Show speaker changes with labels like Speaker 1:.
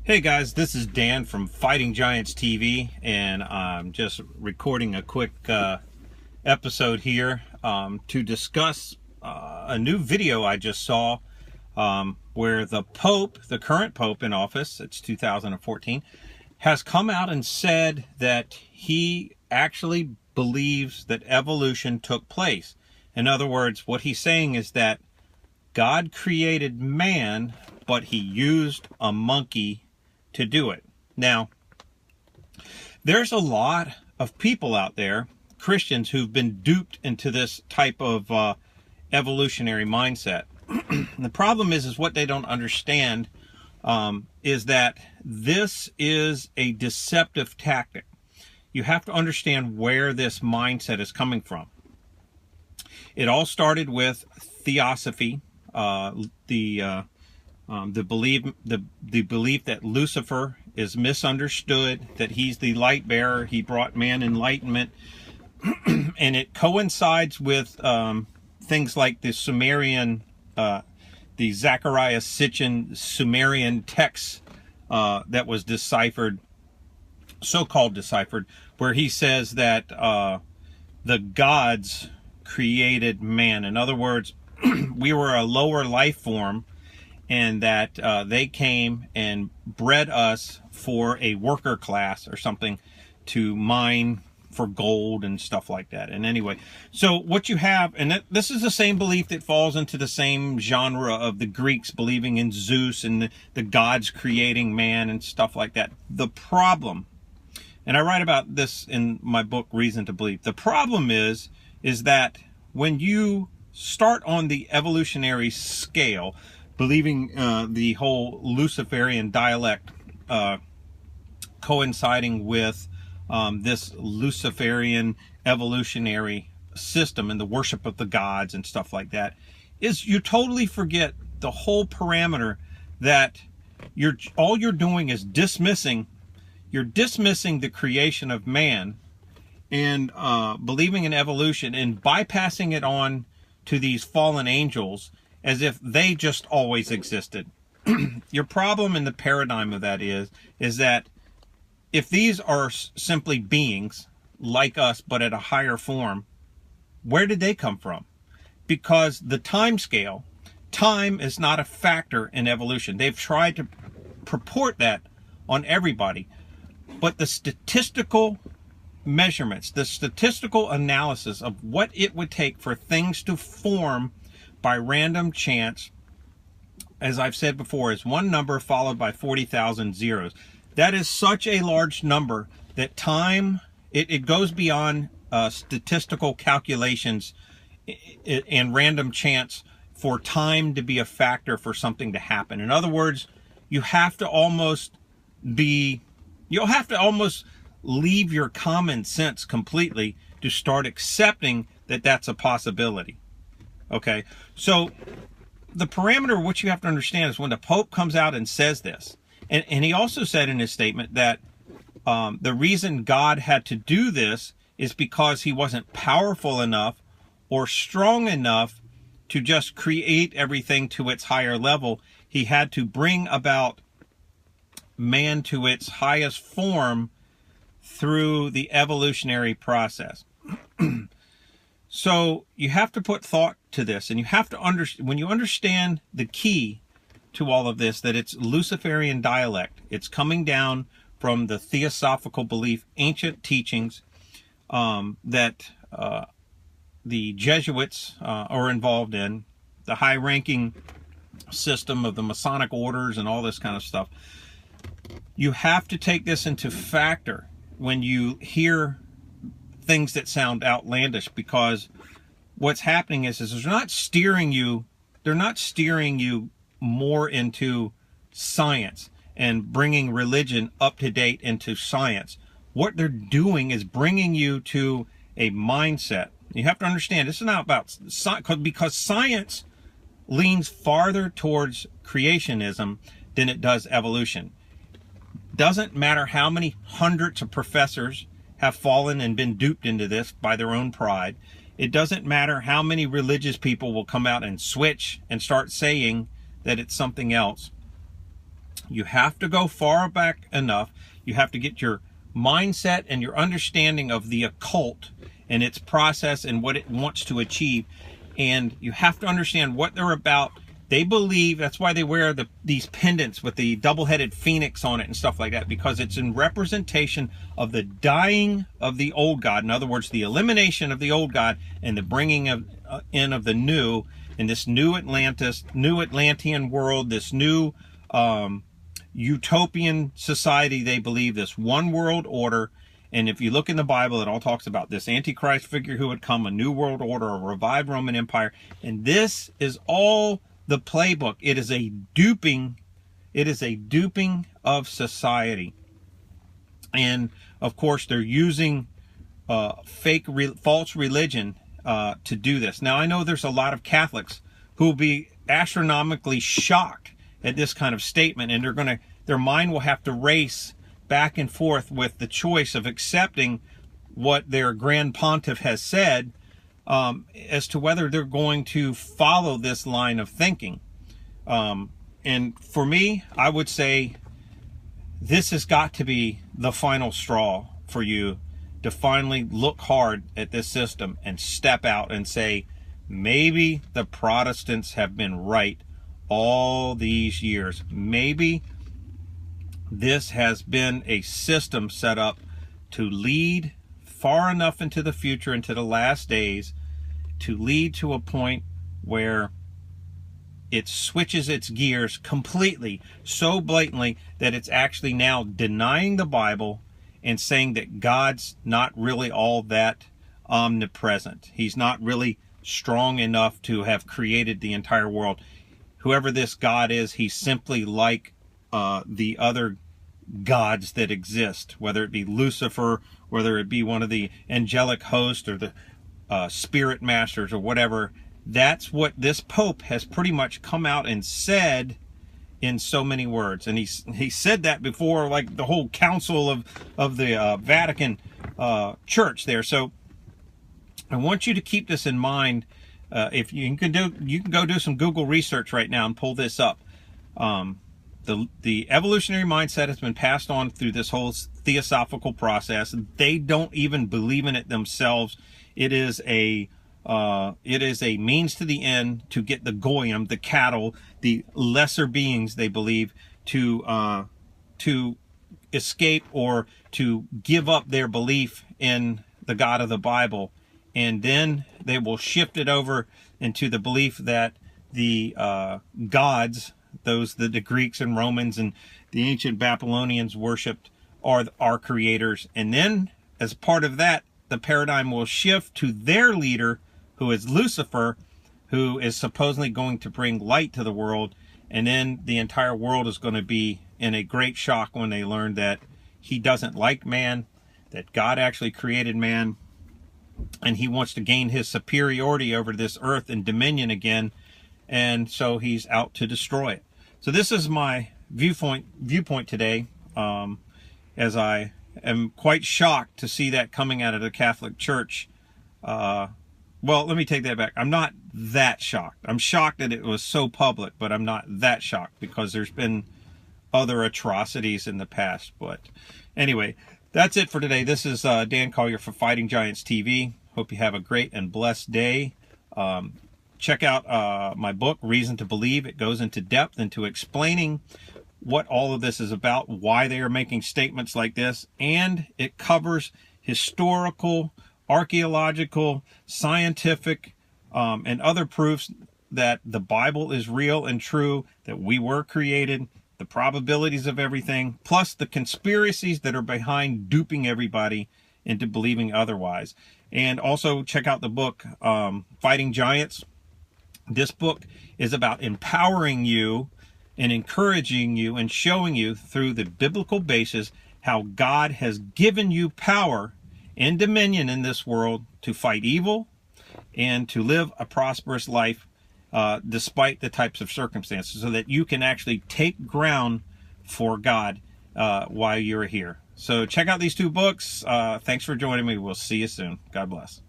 Speaker 1: Hey guys, this is Dan from Fighting Giants TV, and I'm just recording a quick episode here to discuss a new video I just saw where the Pope, the current Pope in office, it's 2014, has come out and said that he actually believes that evolution took place. In other words, what he's saying is that God created man, but he used a monkey to do it. Now, there's a lot of people out there, Christians, who've been duped into this type of evolutionary mindset. The problem is what they don't understand is that this is a deceptive tactic. You have to understand where this mindset is coming from. It all started with theosophy, the belief that Lucifer is misunderstood, that he's the light bearer, he brought man enlightenment, and it coincides with things like the Sumerian, the Zechariah Sitchin Sumerian text that was deciphered, so-called deciphered, where he says that the gods created man. In other words, we were a lower life form, and that they came and bred us for a worker class or something to mine for gold and stuff like that. And anyway, so what you have, and this is the same belief that falls into the same genre of the Greeks believing in Zeus and the gods creating man and stuff like that. The problem, and I write about this in my book, Reason to Believe, the problem is that when you start on the evolutionary scale, believing the whole Luciferian dialect coinciding with this Luciferian evolutionary system and the worship of the gods and stuff like that, is you totally forget the whole parameter that all you're doing is dismissing the creation of man and believing in evolution and bypassing it on to these fallen angels as if they just always existed. Your problem in the paradigm of that is that if these are simply beings like us but at a higher form, where did they come from? Because the time scale, time is not a factor in evolution. They've tried to purport that on everybody, but the statistical measurements, the statistical analysis of what it would take for things to form by random chance, as I've said before, is one number followed by 40,000 zeros. That is such a large number that time, it goes beyond statistical calculations and random chance for time to be a factor for something to happen. In other words, you'll have to almost leave your common sense completely to start accepting that that's a possibility. Okay, so the parameter of what you have to understand is when the Pope comes out and says this, and he also said in his statement that the reason God had to do this is because he wasn't powerful enough or strong enough to just create everything to its higher level. He had to bring about man to its highest form through the evolutionary process. So you have to put thought to this, and you have to understand, when you understand the key to all of this, that it's Luciferian dialect. It's coming down from the theosophical belief, ancient teachings that the Jesuits are involved in, the high-ranking system of the Masonic orders and all this kind of stuff. You have to take this into factor when you hear things that sound outlandish, because what's happening is they're not steering you more into science and bringing religion up to date into science. What they're doing is bringing you to a mindset. You have to understand, this is not about science, because science leans farther towards creationism than it does evolution. Doesn't matter how many hundreds of professors have fallen and been duped into this by their own pride. It doesn't matter how many religious people will come out and switch and start saying that it's something else. You have to go far back enough. You have to get your mindset and your understanding of the occult and its process and what it wants to achieve. And you have to understand what they're about. They believe, that's why they wear these pendants with the double-headed phoenix on it and stuff like that, because it's in representation of the dying of the old God. In other words, the elimination of the old God and the bringing of in of the new, in this new Atlantis, new Atlantean world, this new utopian society. They believe this one world order. And if you look in the Bible, it all talks about this Antichrist figure who would come, a new world order, a revived Roman Empire. And this is all the playbook. It is a duping. It is a duping of society. And of course, they're using false religion to do this. Now, I know there's a lot of Catholics who will be astronomically shocked at this kind of statement, and their mind will have to race back and forth with the choice of accepting what their Grand Pontiff has said as to whether they're going to follow this line of thinking. And for me, I would say this has got to be the final straw for you to finally look hard at this system and step out and say, maybe the Protestants have been right all these years. Maybe this has been a system set up to lead far enough into the future, into the last days, to lead to a point where it switches its gears completely, so blatantly that it's actually now denying the Bible and saying that God's not really all that omnipresent. He's not really strong enough to have created the entire world. Whoever this God is, he's simply like the other gods that exist, whether it be Lucifer, whether it be one of the angelic hosts or the spirit masters or whatever. That's what this Pope has pretty much come out and said in so many words. And he said that before, like, the whole council of the Vatican Church there. So I want you to keep this in mind. If you can go do some Google research right now and pull this up. The evolutionary mindset has been passed on through this whole theosophical process. They don't even believe in it themselves. It is a means to the end to get the goyim, the cattle, the lesser beings, they believe, to escape or to give up their belief in the God of the Bible. And then they will shift it over into the belief that the gods, the Greeks and Romans and the ancient Babylonians worshipped, are our creators. And then, as part of that, the paradigm will shift to their leader, who is Lucifer, who is supposedly going to bring light to the world. And then the entire world is going to be in a great shock when they learn that he doesn't like man, that God actually created man, and he wants to gain his superiority over this earth and dominion again, and so he's out to destroy it. So this is my viewpoint today, as I am quite shocked to see that coming out of the Catholic Church. Well, let me take that back. I'm not that shocked. I'm shocked that it was so public, but I'm not that shocked because there's been other atrocities in the past. But anyway, that's it for today. This is Dan Collier for Fighting Giants TV. Hope you have a great and blessed day. Check out my book, Reason to Believe. It goes into depth into explaining what all of this is about, why they are making statements like this, and it covers historical, archaeological, scientific, and other proofs that the Bible is real and true, that we were created, the probabilities of everything, plus the conspiracies that are behind duping everybody into believing otherwise. And also check out the book, Fighting Giants. This book is about empowering you and encouraging you and showing you through the biblical basis how God has given you power and dominion in this world to fight evil and to live a prosperous life despite the types of circumstances, so that you can actually take ground for God while you're here. So check out these two books. Thanks for joining me. We'll see you soon. God bless.